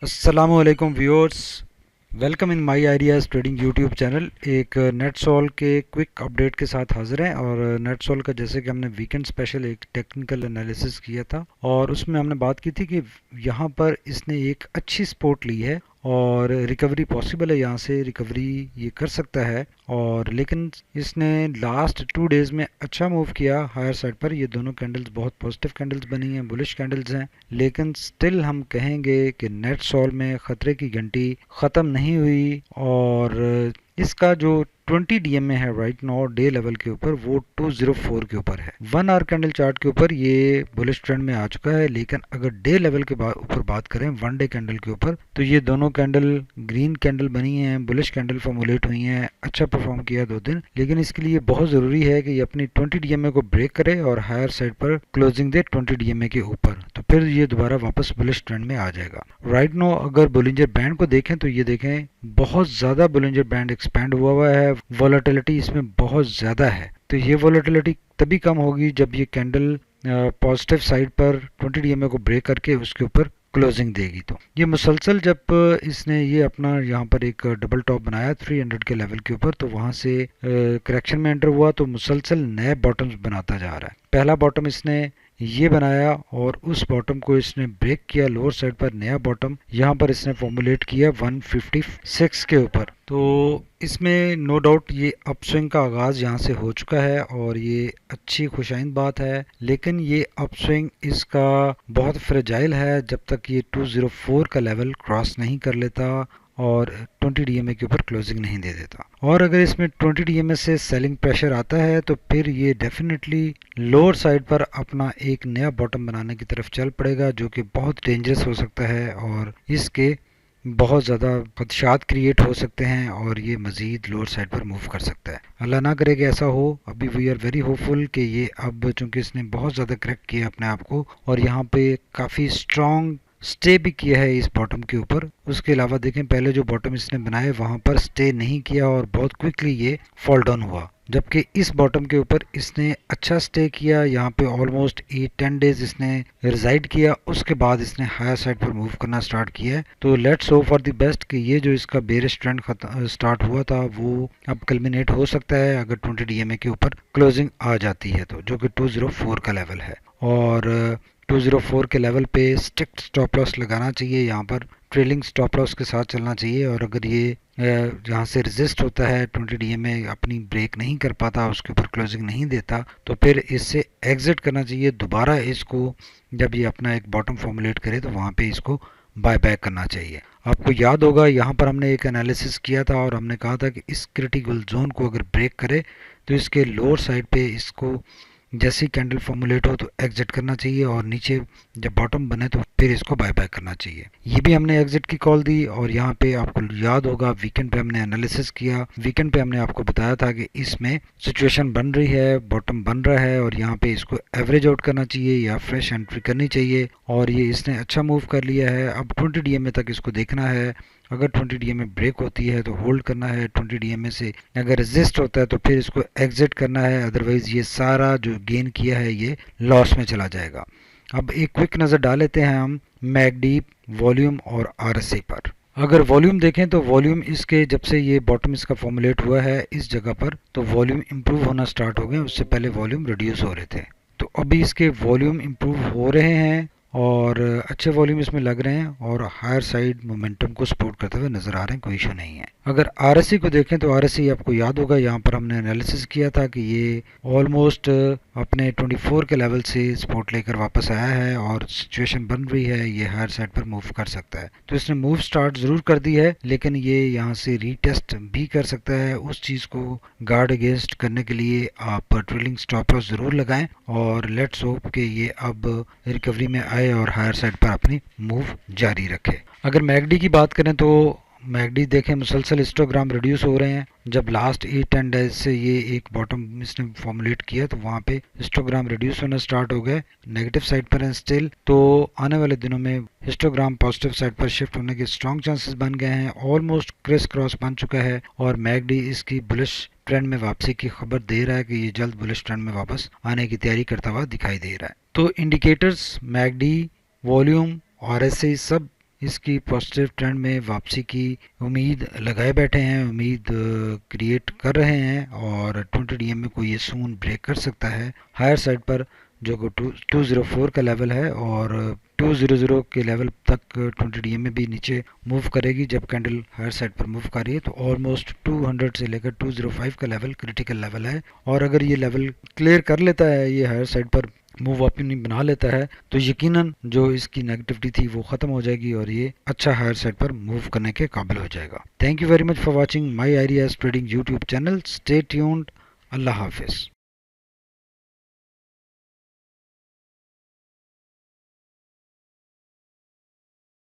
अस्सलामुअलैकुम viewers, welcome in my ideas trading YouTube channel. एक NetSol के क्विक अपडेट के साथ हाजिर हैं। और नेटसोल का जैसे कि हमने वीकेंड स्पेशल एक टेक्निकल एनालिसिस किया था और उसमें हमने बात की थी कि यहाँ पर इसने एक अच्छी सपोर्ट ली है और रिकवरी पॉसिबल है, यहाँ से रिकवरी ये कर सकता है। और लेकिन इसने लास्ट 2 डेज़ में अच्छा मूव किया हायर साइड पर। ये दोनों कैंडल्स बहुत पॉजिटिव कैंडल्स बनी हैं, बुलिश कैंडल्स हैं। लेकिन स्टिल हम कहेंगे कि नेट सॉल में ख़तरे की घंटी ख़त्म नहीं हुई और इसका जो 20 डीएमए है राइट नाउ डे लेवल के ऊपर, वो 204 के ऊपर है। 1 आवर कैंडल चार्ट के ऊपर ये बुलिश ट्रेंड में आ चुका है। लेकिन अगर डे लेवल के ऊपर बात करें, 1 डे कैंडल के ऊपर, तो ये दोनों कैंडल ग्रीन कैंडल बनी हैं, बुलिश कैंडल फॉर्मुलेट हुई हैं, अच्छा परफॉर्म किया 2 दिन। लेकिन इसके लिए बहुत ज़रूरी है कि ये अपनी 20 डीएमए को ब्रेक करे और हायर साइड पर क्लोजिंग दे 20 डीएमए के ऊपर, तो फिर ये दोबारा वापस बुलिश ट्रेंड में आ जाएगा। राइट नो अगर बोलिंजर बैंड को देखें तो ये देखें बहुत ज़्यादा बोलिंजर बैंड एक्सपैंड हुआ है, वॉलेटिलिटी इसमें बहुत ज़्यादा है। तो ये वॉलेटिलिटी तभी कम होगी जब ये कैंडल पॉजिटिव साइड पर 20 डीएमए को ब्रेक करके उसके ऊपर क्लोजिंग देगी। तो ये मुसलसल जब इसने ये अपना यहाँ पर एक डबल टॉप बनाया 300 के लेवल के ऊपर, तो वहाँ से करेक्शन में एंटर हुआ तो मुसलसल नए बॉटम्स बनाता जा रहा है। पहला बॉटम इसने ये बनाया और उस बॉटम को इसने ब्रेक किया, लोअर साइड पर नया बॉटम यहाँ पर इसने फॉर्मुलेट किया 156 के ऊपर। तो इसमें नो डाउट ये अपस्विंग का आगाज़ यहाँ से हो चुका है और ये अच्छी खुशाइंद बात है। लेकिन ये अपस्विंग इसका बहुत फ्रेजाइल है जब तक ये 204 का लेवल क्रॉस नहीं कर लेता और 20 डीएमए के ऊपर क्लोजिंग नहीं दे देता। और अगर इसमें 20 डीएमए से सेलिंग प्रेशर आता है तो फिर ये डेफिनेटली लोअर साइड पर अपना एक नया बॉटम बनाने की तरफ चल पड़ेगा, जो कि बहुत डेंजरस हो सकता है और इसके बहुत ज़्यादा खदशात क्रिएट हो सकते हैं और ये मज़ीद लोअर साइड पर मूव कर सकता है। अल्लाह ना करे कि ऐसा हो। अभी वी आर वेरी होपफुल कि ये अब चूँकि इसने बहुत ज़्यादा क्रैक किया अपने आप को और यहाँ पे काफ़ी स्ट्रॉन्ग स्टे भी किया है इस बॉटम के ऊपर। उसके अलावा देखें पहले जो बॉटम इसने बनाए वहाँ पर स्टे नहीं किया और बहुत क्विकली ये फॉल डाउन हुआ, जबकि इस बॉटम के ऊपर इसने अच्छा स्टे किया। यहाँ पे ऑलमोस्ट 8-10 डेज इसने रिजाइड किया, उसके बाद इसने हायर साइड पर मूव करना स्टार्ट किया है। तो let's hope for the best कि ये जो इसका बेरिश ट्रेंड स्टार्ट हुआ था वो अब कल्मिनेट हो सकता है अगर 20 डीएमए के ऊपर क्लोजिंग आ जाती है, तो जो कि 204 का लेवल है। और 204 के लेवल पे स्ट्रिक्ट स्टॉप लॉस लगाना चाहिए, यहाँ पर ट्रेलिंग स्टॉप लॉस के साथ चलना चाहिए। और अगर ये जहाँ से रेजिस्ट होता है 20 डीएमए अपनी ब्रेक नहीं कर पाता, उसके ऊपर क्लोजिंग नहीं देता, तो फिर इससे एग्जिट करना चाहिए। दोबारा इसको जब ये अपना एक बॉटम फॉर्मुलेट करे तो वहाँ पे इसको बाय बैक करना चाहिए। आपको याद होगा यहाँ पर हमने एक एनालिसिस किया था और हमने कहा था कि इस क्रिटिकल जोन को अगर ब्रेक करे तो इसके लोअर साइड पे इसको जैसे ही कैंडल फॉर्मुलेट हो तो एग्जिट करना चाहिए और नीचे जब बॉटम बने तो फिर इसको बाय बाय करना चाहिए। ये भी हमने एग्जिट की कॉल दी। और यहाँ पे आपको याद होगा वीकेंड पे हमने एनालिसिस किया, वीकेंड पे हमने आपको बताया था कि इसमें सिचुएशन बन रही है, बॉटम बन रहा है और यहाँ पे इसको एवरेज आउट करना चाहिए या फ्रेश एंट्री करनी चाहिए। और ये इसने अच्छा मूव कर लिया है। अब 20 डीएमए तक इसको देखना है। अगर 20 डीएमए ब्रेक होती है तो होल्ड करना है, 20 डीएमए से अगर रेजिस्ट होता है तो फिर इसको एग्जिट करना है, अदरवाइज ये सारा जो गेन किया है ये लॉस में चला जाएगा। अब एक क्विक नज़र डाल लेते हैं हम मैकडी, वॉल्यूम और आरएसआई पर। अगर वॉल्यूम देखें तो वॉल्यूम इसके जब से ये बॉटम इसका फॉर्मुलेट हुआ है इस जगह पर तो वॉल्यूम इंप्रूव होना स्टार्ट हो गए, उससे पहले वॉल्यूम रिड्यूस हो रहे थे। तो अभी इसके वॉल्यूम इंप्रूव हो रहे हैं और अच्छे वॉल्यूम इसमें लग रहे हैं और हायर साइड मोमेंटम को सपोर्ट करते हुए नजर आ रहे हैं, कोई इशू नहीं है। अगर आरएससी को देखें तो आरएससी आपको याद होगा यहाँ पर हमने एनालिसिस किया था कि ये ऑलमोस्ट अपने 24 के लेवल से सपोर्ट लेकर वापस आया है और सिचुएशन बन रही है, ये हायर साइड पर मूव कर सकता है। तो इसने मूव स्टार्ट जरूर कर दी है लेकिन ये यहाँ से रीटेस्ट भी कर सकता है। उस चीज़ को गार्ड अगेंस्ट करने के लिए आप ट्रेलिंग स्टॉप लॉस जरूर लगाएं और लेट्स होप कि ये अब रिकवरी में आए और हायर साइड पर अपनी मूव जारी रखे। अगर मैकडी की बात करें तो मैकडी देखें मुसलसल हिस्टोग्राम रिड्यूस हो रहे हैं। जब लास्ट 8-10 डेज से ये एक बॉटम इसने फॉर्मुलेट किया तो वहाँ पे हिस्टोग्राम रिड्यूस होना स्टार्ट हो गए, नेगेटिव साइड पर है स्टिल। तो आने वाले दिनों में हिस्टोग्राम पॉजिटिव साइड पर शिफ्ट होने के स्ट्रॉन्ग चांसेस बन गए हैं, ऑलमोस्ट क्रिस क्रॉस बन चुका है और मैकडी इसकी बुलिश ट्रेंड में वापसी की खबर दे रहा है कि ये जल्द बुलिश ट्रेंड में वापस आने की तैयारी करता हुआ दिखाई दे रहा है। तो इंडिकेटर्स मैकडी, वॉल्यूम, आरएसआई सब इसकी पॉजिटिव ट्रेंड में वापसी की उम्मीद लगाए बैठे हैं, उम्मीद क्रिएट कर रहे हैं और 20 डीएम में कोई ये सून ब्रेक कर सकता है हायर साइड पर, जो कि 204 का लेवल है और 200 के लेवल तक 20 डीएम में भी नीचे मूव करेगी। जब कैंडल हायर साइड पर मूव कर रही है तो ऑलमोस्ट 200 से लेकर 205 का लेवल क्रिटिकल लेवल है, और अगर ये लेवल क्लियर कर लेता है, ये हायर साइड पर मूव अपनी बना लेता है, तो यकीनन जो इसकी नेगेटिविटी थी वो ख़त्म हो जाएगी और ये अच्छा हायर साइड पर मूव करने के काबिल हो जाएगा। Thank you very much for watching my ideas trading YouTube channel. Stay tuned. Allah हाफिज़।